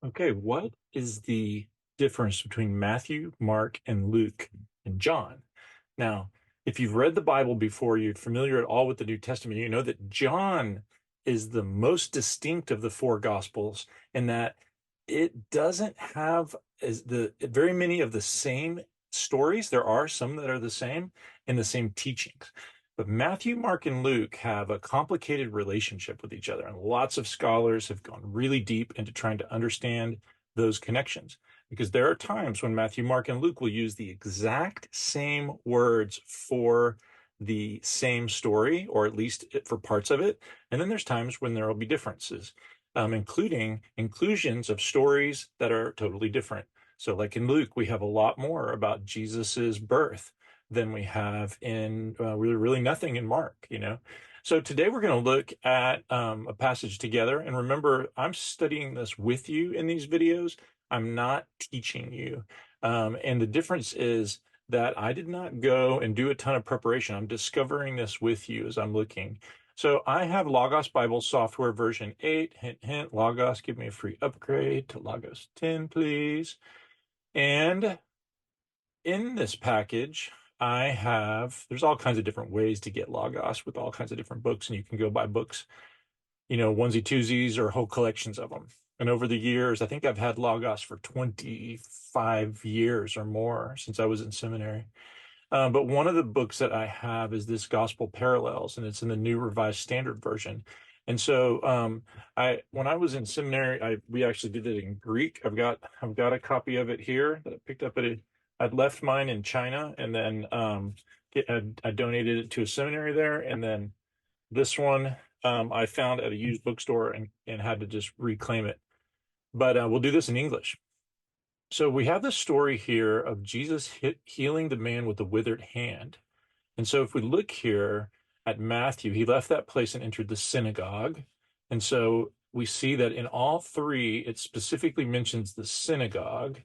Okay, what is the difference between Matthew, Mark, and Luke and John? Now, if you've read the Bible before, you're familiar at all with the New Testament, you know that John is the most distinct of the four Gospels in that it doesn't have as the very many of the same stories. There are some that are the same and the same teachings. But Matthew, Mark, and Luke have a complicated relationship with each other, and lots of scholars have gone really deep into trying to understand those connections. Because there are times when Matthew, Mark, and Luke will use the exact same words for the same story, or at least for parts of it. And then there's times when there will be differences, including inclusions of stories that are totally different. So, like in Luke, we have a lot more about Jesus's birth than we have in really nothing in Mark. So today we're going to look at a passage together. And remember, I'm studying this with you in these videos. I'm not teaching you. And the difference is that I did not go and do a ton of preparation. I'm discovering this with you as I'm looking. So I have Logos Bible software version 8. Hint, hint, Logos, give me a free upgrade to Logos 10, please. And in this package, there's all kinds of different ways to get Logos with all kinds of different books, and you can go buy books, onesie twosies or whole collections of them. And over the years, I think I've had Logos for 25 years or more since I was in seminary. But one of the books that I have is this Gospel Parallels, and it's in the New Revised Standard Version. And so when I was in seminary, we actually did it in Greek. I've got a copy of it here that I picked up I'd left mine in China, and then I donated it to a seminary there. And then this one I found at a used bookstore and had to just reclaim it. But we'll do this in English. So we have the story here of Jesus healing the man with the withered hand. And so if we look here at Matthew, he left that place and entered the synagogue. And so we see that in all three, it specifically mentions the synagogue.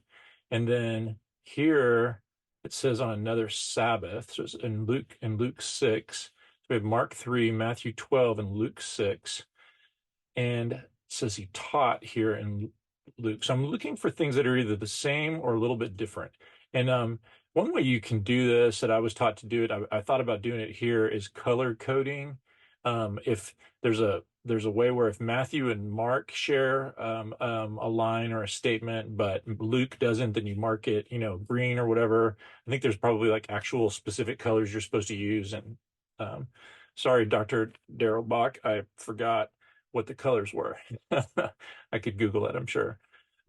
And then here it says on another Sabbath. So it's in Luke 6. So we have Mark 3, Matthew 12, and Luke 6. And it says he taught here in Luke. So I'm looking for things that are either the same or a little bit different. And one way you can do this that I was taught to do it, I thought about doing it here, is color coding. If there's a way where if Matthew and Mark share a line or a statement, but Luke doesn't, then you mark it, green or whatever. I think there's probably like actual specific colors you're supposed to use. And sorry, Dr. Daryl Bach, I forgot what the colors were. I could Google it, I'm sure.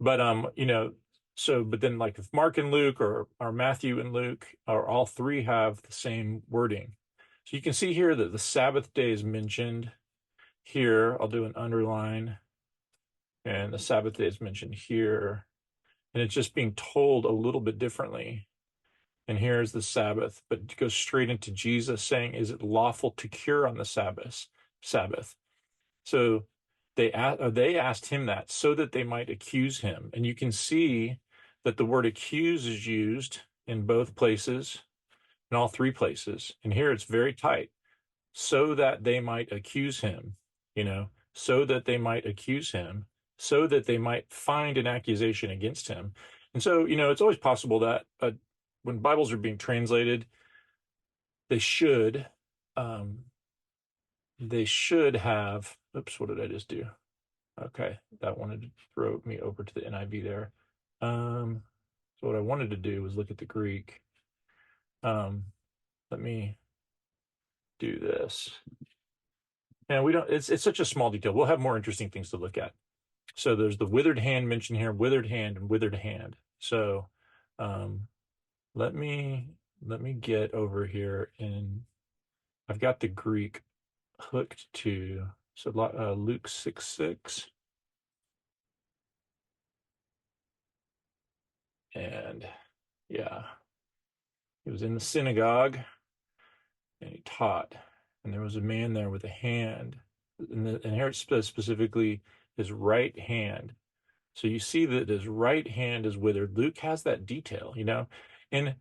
But but then like if Mark and Luke or Matthew and Luke or all three have the same wording. So you can see here that the Sabbath day is mentioned here. I'll do an underline, and the Sabbath day is mentioned here. And it's just being told a little bit differently. And here's the Sabbath, but it goes straight into Jesus saying, is it lawful to cure on the Sabbath? So they asked him that so that they might accuse him. And you can see that the word accuse is used in both places, in all three places. And here it's very tight. So that they might accuse him, so that they might accuse him, so that they might find an accusation against him. And so, it's always possible that when Bibles are being translated, they should have, oops, what did I just do? Okay, that wanted to throw me over to the NIV there. So what I wanted to do was look at the Greek. Let me do this. And it's such a small detail. We'll have more interesting things to look at. So there's the withered hand mentioned here, withered hand and withered hand. So let me get over here, and I've got the Greek hooked to Luke 6:6. And yeah, he was in the synagogue and he taught, and there was a man there with a hand, and here it says specifically his right hand. So you see that his right hand is withered. Luke has that detail, and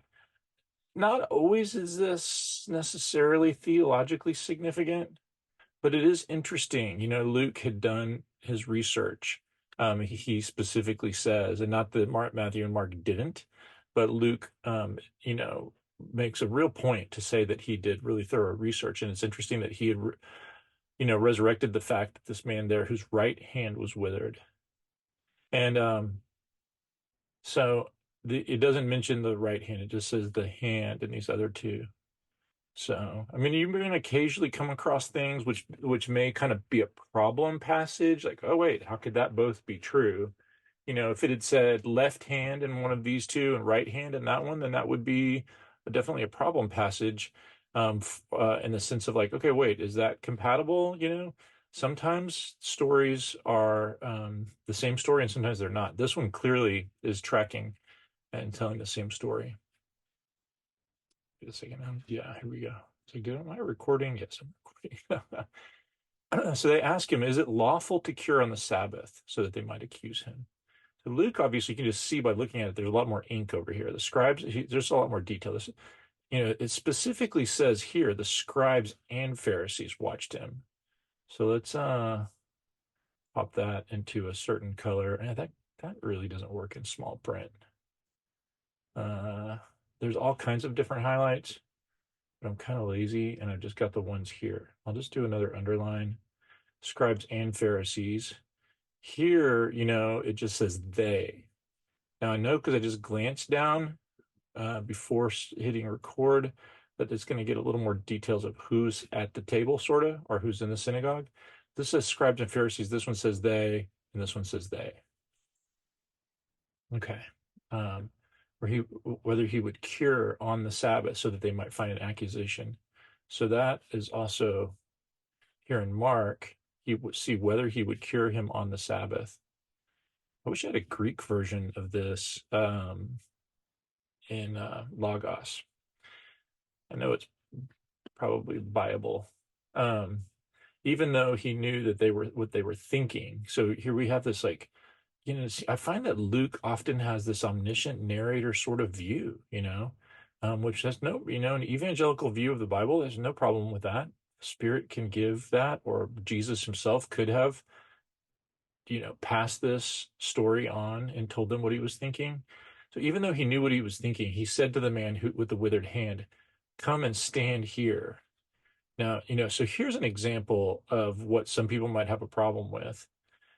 not always is this necessarily theologically significant, but it is interesting. Luke had done his research, he specifically says, and not that Matthew and Mark didn't, but Luke, makes a real point to say that he did really thorough research. And it's interesting that he had, resurrected the fact that this man there whose right hand was withered. And so it doesn't mention the right hand, it just says the hand and these other two. So, I mean, you're going to occasionally come across things which may kind of be a problem passage, like, oh wait, how could that both be true? If it had said left hand in one of these two and right hand in that one, then that would be definitely a problem passage, in the sense of like, okay, wait, is that compatible? Sometimes stories are the same story and sometimes they're not. This one clearly is tracking and telling the same story. Wait a second. Yeah, here we go. So, am I recording? Yes, I'm recording. So they ask him, is it lawful to cure on the Sabbath, so that they might accuse him? So Luke, obviously, you can just see by looking at it, there's a lot more ink over here. The scribes, there's a lot more detail. It specifically says here, the scribes and Pharisees watched him. So let's pop that into a certain color. And that really doesn't work in small print. There's all kinds of different highlights, but I'm kind of lazy and I've just got the ones here. I'll just do another underline. Scribes and Pharisees. Here, it just says they. Now I know because I just glanced down before hitting record that it's going to get a little more details of who's at the table, sort of, or who's in the synagogue. This says scribes and Pharisees. This one says they, and this one says they. Okay. Whether he would cure on the Sabbath so that they might find an accusation. So that is also here in Mark. He would see whether he would cure him on the Sabbath. I wish I had a Greek version of this in Logos. I know it's probably viable, even though he knew that they were what they were thinking. So here we have this, like, I find that Luke often has this omniscient narrator sort of view, which has no, an evangelical view of the Bible. There's no problem with that. Spirit can give that, or Jesus himself could have, passed this story on and told them what he was thinking. So even though he knew what he was thinking, he said to the man with the withered hand, come and stand here. Now, so here's an example of what some people might have a problem with,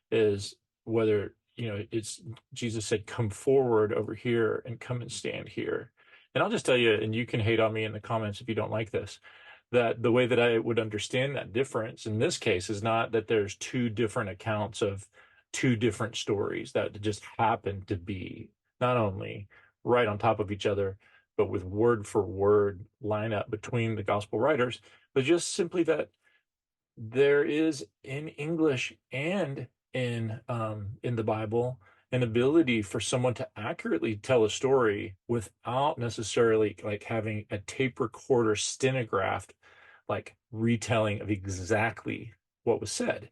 is whether, it's Jesus said, come forward over here and come and stand here. And I'll just tell you, and you can hate on me in the comments if you don't like this, that the way that I would understand that difference in this case is not that there's two different accounts of two different stories that just happen to be not only right on top of each other, but with word for word lineup between the gospel writers, but just simply that there is in English and in the Bible an ability for someone to accurately tell a story without necessarily like having a tape recorder stenographed like retelling of exactly what was said.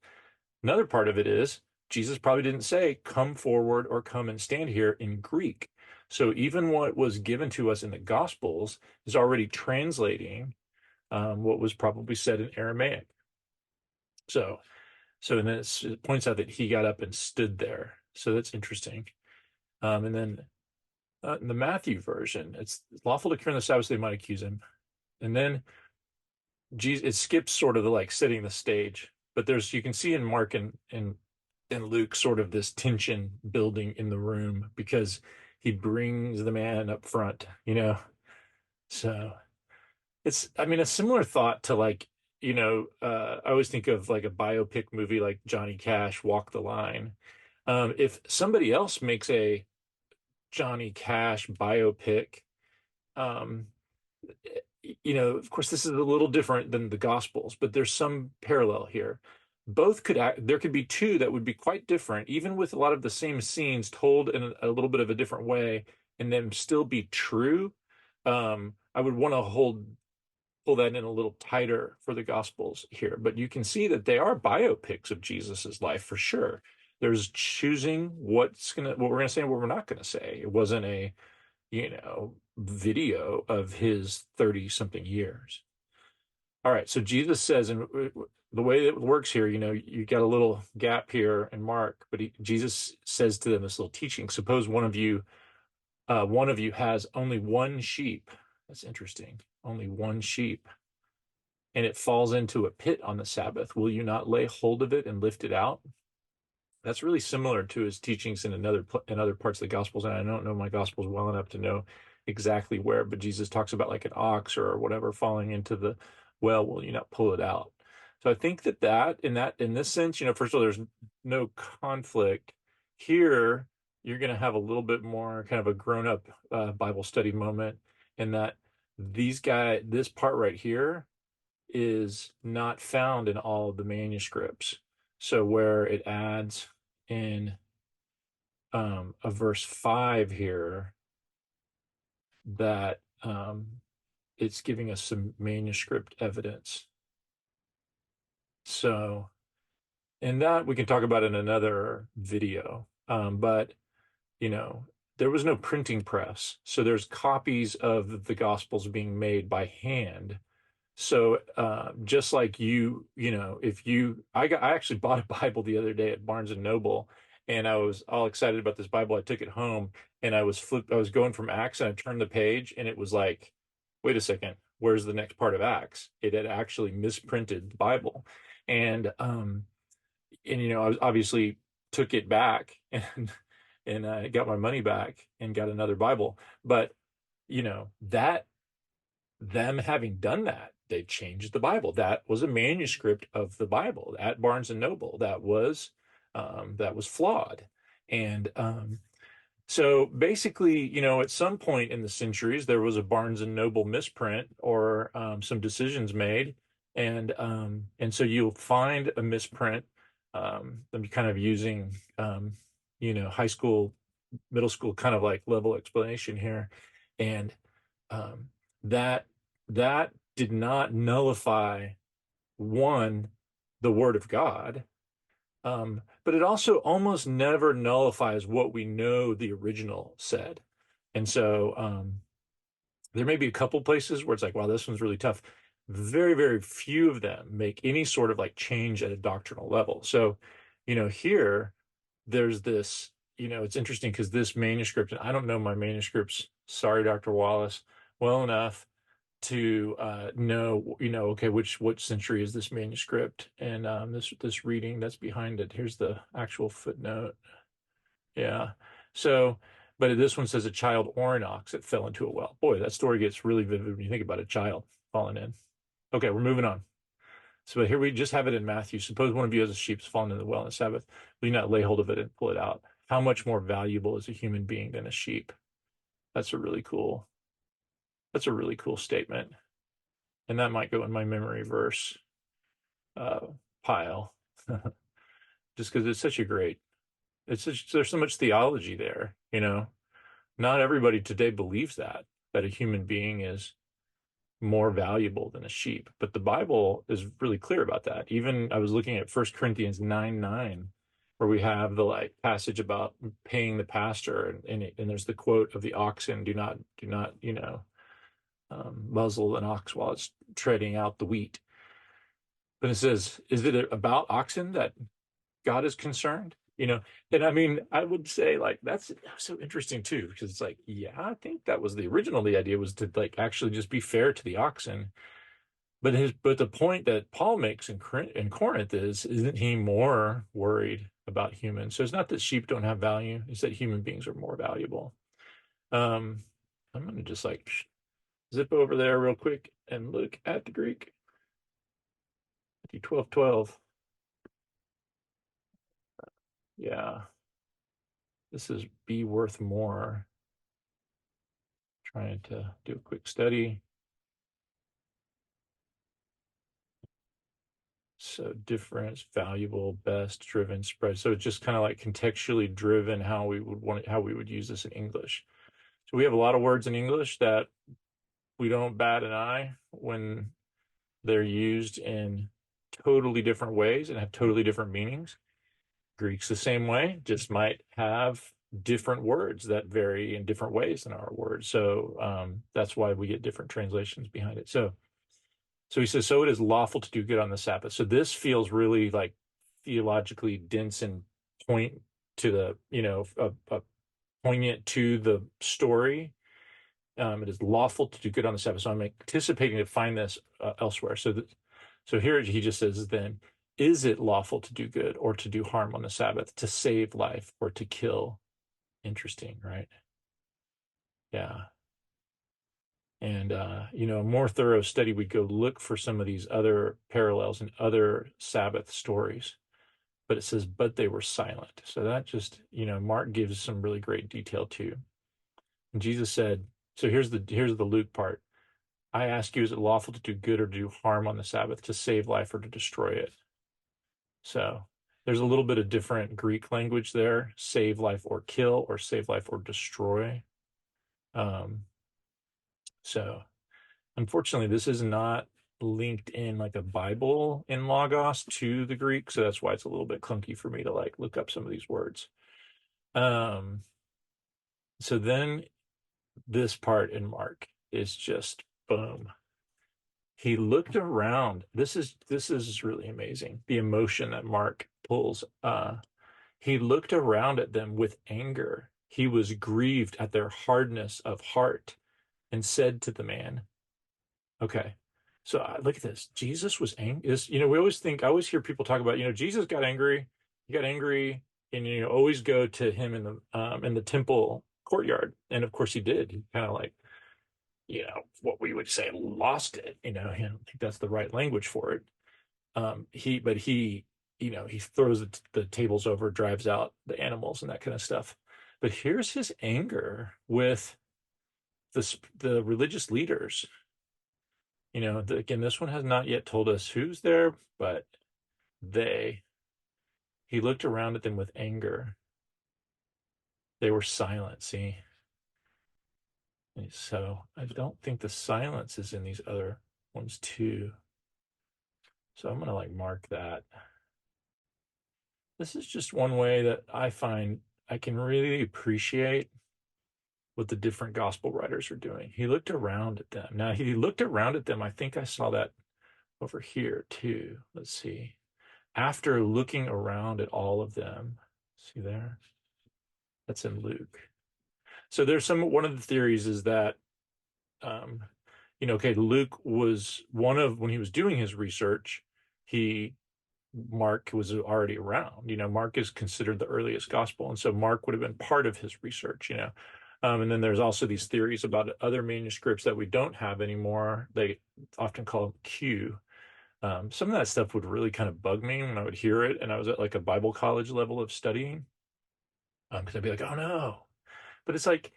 Another part of it is Jesus probably didn't say come forward or come and stand here in Greek. So even what was given to us in the Gospels is already translating what was probably said in Aramaic. So and then it points out that he got up and stood there. So that's interesting. And then in the Matthew version, it's lawful to cure on the Sabbath, so they might accuse him. And then Jesus, it skips sort of the like setting the stage, but you can see in Mark and Luke sort of this tension building in the room because he brings the man up front, So it's, I mean, a similar thought to like, I always think of like a biopic movie like Johnny Cash, Walk the Line. If somebody else makes a Johnny Cash biopic, of course, this is a little different than the Gospels, but there's some parallel here. There could be two that would be quite different, even with a lot of the same scenes told in a little bit of a different way, and then still be true. I would want to pull that in a little tighter for the Gospels here, but you can see that they are biopics of Jesus's life for sure. There's choosing what we're gonna say and what we're not gonna say. It wasn't a, video of his 30-something years. All right, so Jesus says, and the way it works here, you got a little gap here in Mark, but Jesus says to them this little teaching. Suppose one of you has only one sheep. That's interesting. Only one sheep, and it falls into a pit on the Sabbath. Will you not lay hold of it and lift it out? That's really similar to his teachings in other parts of the Gospels, and I don't know my Gospels well enough to know exactly where, but Jesus talks about like an ox or whatever falling into the well. Will you not pull it out? So I think in this sense, first of all, there's no conflict here. You're going to have a little bit more kind of a grown-up Bible study moment in that this part right here is not found in all of the manuscripts. So where it adds in a verse 5 here that it's giving us some manuscript evidence. So, and that we can talk about in another video. But, there was no printing press. So there's copies of the Gospels being made by hand. So just like I actually bought a Bible the other day at Barnes and Noble, and I was all excited about this Bible. I took it home, and I was going from Acts, and I turned the page, and it was like, wait a second, where's the next part of Acts? It had actually misprinted the Bible, and I obviously took it back and I got my money back and got another Bible. But that them having done that, they changed the Bible. That was a manuscript of the Bible at Barnes and Noble that was flawed. And so basically, at some point in the centuries, there was a Barnes and Noble misprint or some decisions made, and so you'll find a misprint. I'm kind of using high school, middle school kind of like level explanation here, and that did not nullify the Word of God, but it also almost never nullifies what we know the original said. And so there may be a couple places where it's like, wow, this one's really tough. Very, very few of them make any sort of like change at a doctrinal level. So, here there's this, it's interesting because this manuscript, and I don't know my manuscripts, sorry, Dr. Wallace, well enough to know, okay, which century is this manuscript, and this reading that's behind it. Here's the actual footnote. Yeah. So, but this one says a child or an ox that fell into a well. Boy, that story gets really vivid when you think about a child falling in. Okay, we're moving on. So here we just have it in Matthew. Suppose one of you has a sheep fallen in the well on the Sabbath. Will you not lay hold of it and pull it out? How much more valuable is a human being than a sheep? That's a really cool statement. And that might go in my memory verse pile. Just because it's such a great, there's so much theology there, Not everybody today believes that a human being is more valuable than a sheep, but the Bible is really clear about that. Even I was looking at 1 Corinthians 9:9, where we have the passage about paying the pastor, and there's the quote of the oxen, do not muzzle an ox while it's treading out the wheat. But it says, is it about oxen that God is concerned? And I mean, I would say that's so interesting too, because it's like, yeah, I think that was the idea was to actually just be fair to the oxen. But the point that Paul makes in Corinth isn't he more worried about humans? So it's not that sheep don't have value; it's that human beings are more valuable. I'm going to just zip over there real quick and look at the Greek. 12:12. Yeah. This is be worth more. Trying to do a quick study. So difference, valuable, best, driven, spread. So it's just kind of like contextually driven how we would use this in English. So we have a lot of words in English that we don't bat an eye when they're used in totally different ways and have totally different meanings. Greek's the same way, just might have different words that vary in different ways than our words. So that's why we get different translations behind it. So So he says, so it is lawful to do good on the Sabbath. So this feels really like theologically dense and point to the, poignant to the story. It is lawful to do good on the Sabbath. So I'm anticipating to find this elsewhere. So here he just says, then, is it lawful to do good or to do harm on the Sabbath, to save life or to kill? Interesting, right? Yeah. And, a more thorough study, we go look for some of these other parallels in other Sabbath stories. But it says, but they were silent. So that just, Mark gives some really great detail too. And Jesus said, so here's the Luke part. I ask you, is it lawful to do good or to do harm on the Sabbath, to save life or to destroy it? So there's a little bit of different Greek language there, save life or kill, or save life or destroy. So unfortunately, this is not linked in like a Bible in Logos to the Greek, so that's why it's a little bit clunky for me to like look up some of these words. So then this part in Mark is just boom. He looked around. This is really amazing. The emotion that Mark pulls. He looked around at them with anger. He was grieved at their hardness of heart and said to the man, okay. So look at this. Jesus was angry. We always think, I always hear people talk about, Jesus got angry. He got angry, and always go to him in the temple courtyard. And of course he did. He kind of like, what we would say lost it. I don't think that's the right language for it. He throws the tables over, drives out the animals and that kind of stuff. But here's his anger with the religious leaders. Again, this one has not yet told us who's there, but he looked around at them with anger. They were silent, see? And so I don't think the silence is in these other ones too. So I'm going to like mark that. This is just one way that I find I can really appreciate what the different gospel writers are doing. He looked around at them. Now, he looked around at them. I think I saw that over here too. Let's see. After looking around at all of them, see there? That's in Luke. So there's one of the theories is that, okay, Luke was when he was doing his research, Mark was already around. Mark is considered the earliest gospel, and so Mark would have been part of his research. And then there's also these theories about other manuscripts that we don't have anymore. They often call them Q. Some of that stuff would really kind of bug me when I would hear it, and I was at like a Bible college level of studying, because I'd be like, oh no. But it's like,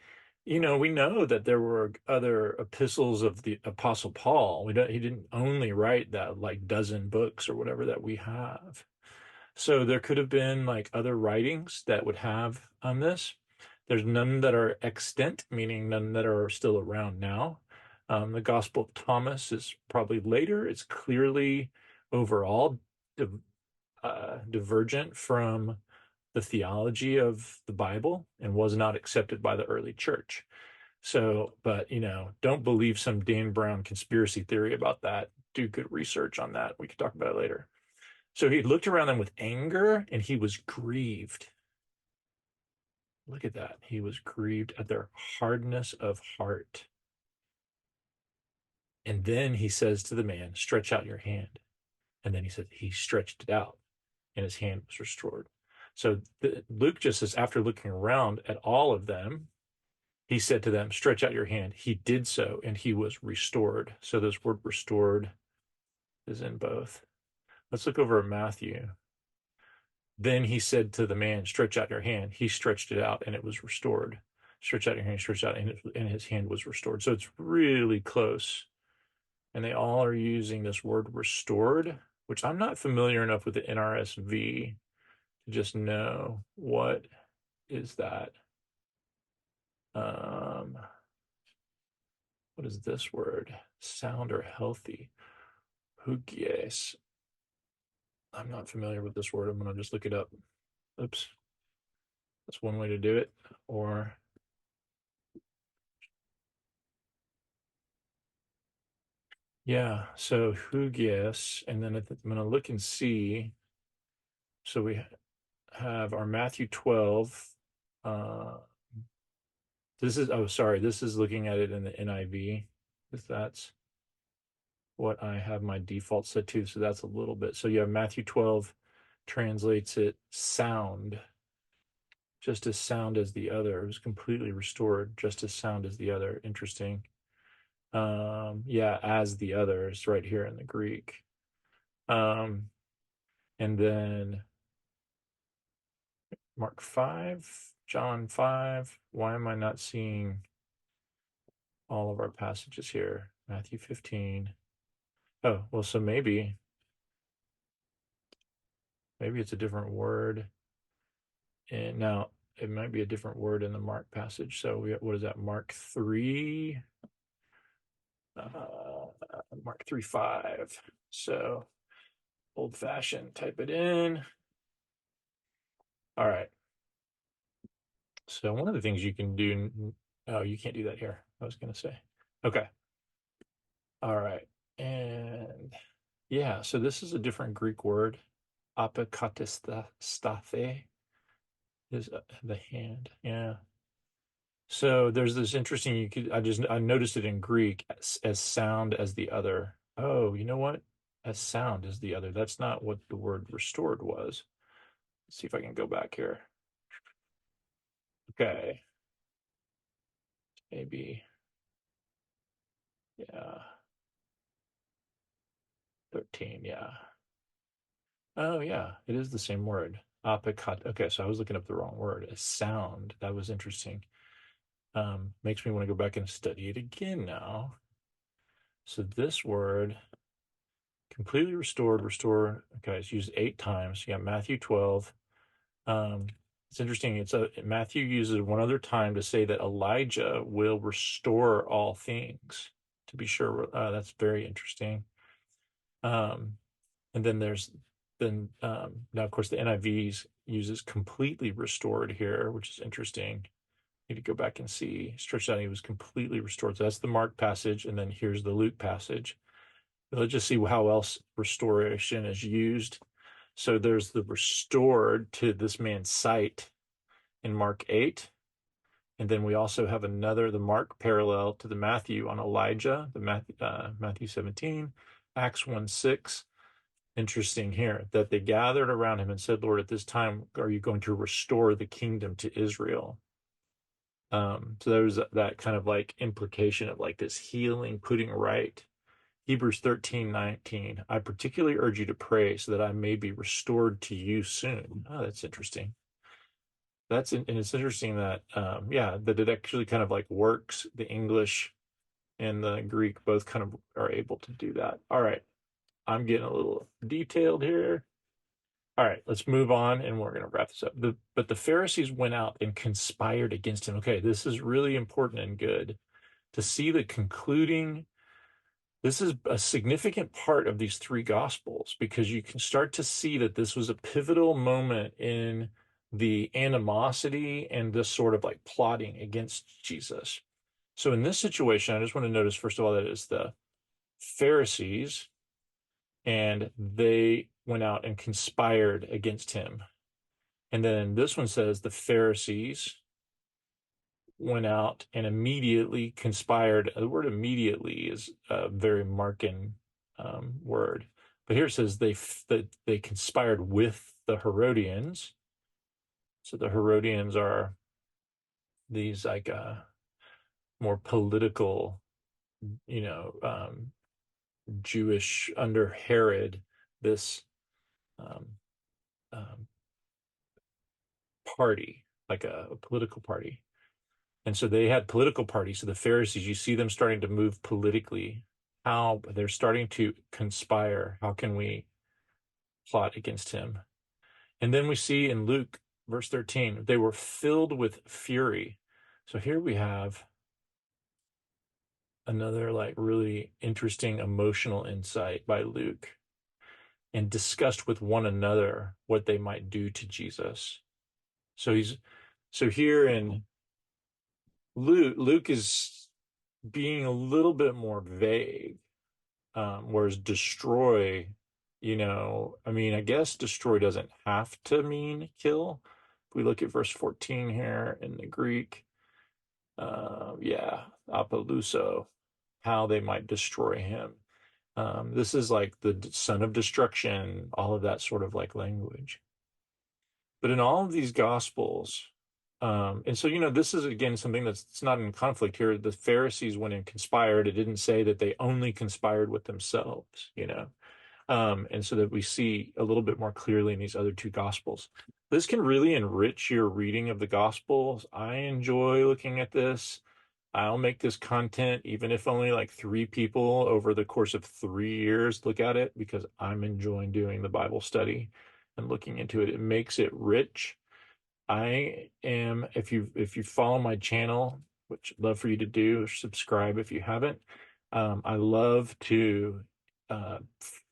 we know that there were other epistles of the Apostle Paul. He didn't only write that like dozen books or whatever that we have. So there could have been like other writings that would have this. There's none that are extant, meaning none that are still around now. The Gospel of Thomas is probably later. It's clearly overall divergent from the theology of the Bible and was not accepted by the early church. So, but, don't believe some Dan Brown conspiracy theory about that. Do good research on that. We could talk about it later. So he looked around them with anger and he was grieved. Look at that. He was grieved at their hardness of heart. And then he says to the man, stretch out your hand. And then he stretched it out and his hand was restored. So Luke just says, after looking around at all of them, he said to them, stretch out your hand. He did so, and he was restored. So this word restored is in both. Let's look over at Matthew. Then he said to the man, stretch out your hand. He stretched it out, and it was restored. Stretch out your hand, stretch out, and his hand was restored. So it's really close. And they all are using this word restored, which I'm not familiar enough with the NRSV to just know what is that. What is this word? Sound or healthy? Hugies. I'm not familiar with this word. I'm going to just look it up. Oops. That's one way to do it. Or Yeah, so hugies, and then I'm going to look and see. So we have our Matthew 12. Uh, this is, oh, sorry, this is looking at it in the NIV, if that's what I have my default set to. So that's a little bit. So you have Matthew 12 translates it sound, just as sound as the other. It was completely restored, just as sound as the other. Interesting. Yeah, as the others right here in the Greek. Um, and then Mark 5, John 5. Why am I not seeing all of our passages here? Matthew 15. Oh, well, so maybe it's a different word. And now it might be a different word in the Mark passage. So what is that? Mark 3, Mark 3:5. So old fashioned, type it in. All right. So one of the things you can do, oh, you can't do that here. I was going to say, okay. All right. And yeah, so this is a different Greek word. Apokatasthe is the hand. Yeah. So there's this interesting, I noticed it in Greek as sound as the other. Oh, you know what? As sound as the other. That's not what the word restored was. Let's see if I can go back here. Okay. Maybe. Yeah. 13. Yeah. Oh, yeah. It is the same word. Apikat. Okay. So I was looking up the wrong word. A sound. That was interesting. Makes me want to go back and study it again now. So this word, completely restored, restore. Okay. It's used 8 times. You got Matthew 12. It's interesting. Matthew uses one other time to say that Elijah will restore all things. To be sure, that's very interesting. And then now, of course, the NIV uses completely restored here, which is interesting. Need to go back and see. Stretched out, he was completely restored. So that's the Mark passage, and then here's the Luke passage. Let's just see how else restoration is used. So there's the restored to this man's sight in Mark 8. And then we also have the Mark parallel to the Matthew on Elijah, Matthew 17, Acts 1:6. Interesting here that they gathered around him and said, Lord, at this time, are you going to restore the kingdom to Israel? So there was that kind of like implication of like this healing, putting right. Hebrews 13:19. I particularly urge you to pray so that I may be restored to you soon. Oh, that's interesting. And it's interesting that that it actually kind of like works. The English and the Greek both kind of are able to do that. All right, I'm getting a little detailed here. All right, let's move on, and we're going to wrap this up. But the Pharisees went out and conspired against him. Okay, this is really important and good to see the concluding. This is a significant part of these 3 Gospels because you can start to see that this was a pivotal moment in the animosity and this sort of like plotting against Jesus. So in this situation, I just want to notice, first of all, that it's the Pharisees, and they went out and conspired against him. And then this one says the Pharisees went out and immediately conspired. The word immediately is a very Markan word. But here it says that they conspired with the Herodians. So the Herodians are these like more political, Jewish under Herod, this um, um, party, like a political party. And so they had political parties. So the Pharisees, you see them starting to move politically, how they're starting to conspire. How can we plot against him? And then we see in Luke, verse 13, they were filled with fury. So here we have another like really interesting emotional insight by Luke, and discussed with one another what they might do to Jesus. So here in Luke is being a little bit more vague. whereas destroy, I mean, I guess destroy doesn't have to mean kill. If we look at verse 14 here in the Greek, yeah, apoluso, how they might destroy him. This is like the son of destruction, all of that sort of like language. But in all of these gospels, and so, this is again something that's it's not in conflict here. The Pharisees went and conspired. It didn't say that they only conspired with themselves. And so that we see a little bit more clearly in these other two gospels. This can really enrich your reading of the gospels. I enjoy looking at this. I'll make this content, even if only like 3 people over the course of 3 years look at it, because I'm enjoying doing the Bible study and looking into it. It makes it rich. If you follow my channel, which I'd love for you to do, subscribe if you haven't. I love to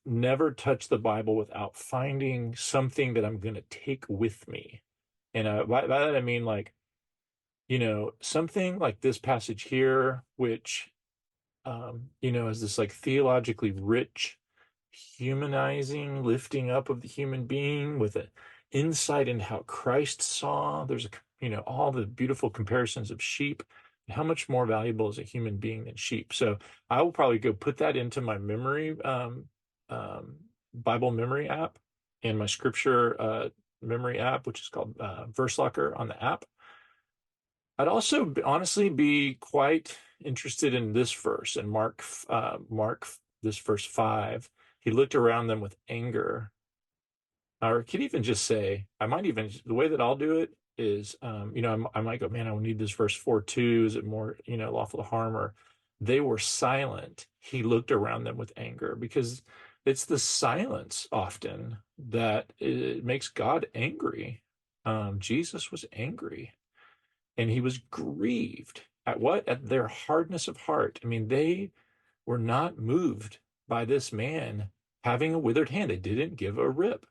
never touch the Bible without finding something that I'm going to take with me. And by that I mean, like, something like this passage here, which is this like theologically rich, humanizing, lifting up of the human being with an insight into how Christ saw. There's all the beautiful comparisons of sheep. How much more valuable is a human being than sheep? So I will probably go put that into my memory, Bible memory app, and my scripture memory app, which is called Verse Locker on the app. I'd also honestly be quite interested in this verse in Mark, this verse 5. He looked around them with anger. Or could even just say, the way that I'll do it is, I might go, man, I need this verse 4 too. Is it more, lawful to harm? Or they were silent. He looked around them with anger, because it's the silence often that it makes God angry. Jesus was angry. And he was grieved at what? At their hardness of heart. I mean, they were not moved by this man having a withered hand. They didn't give a rip.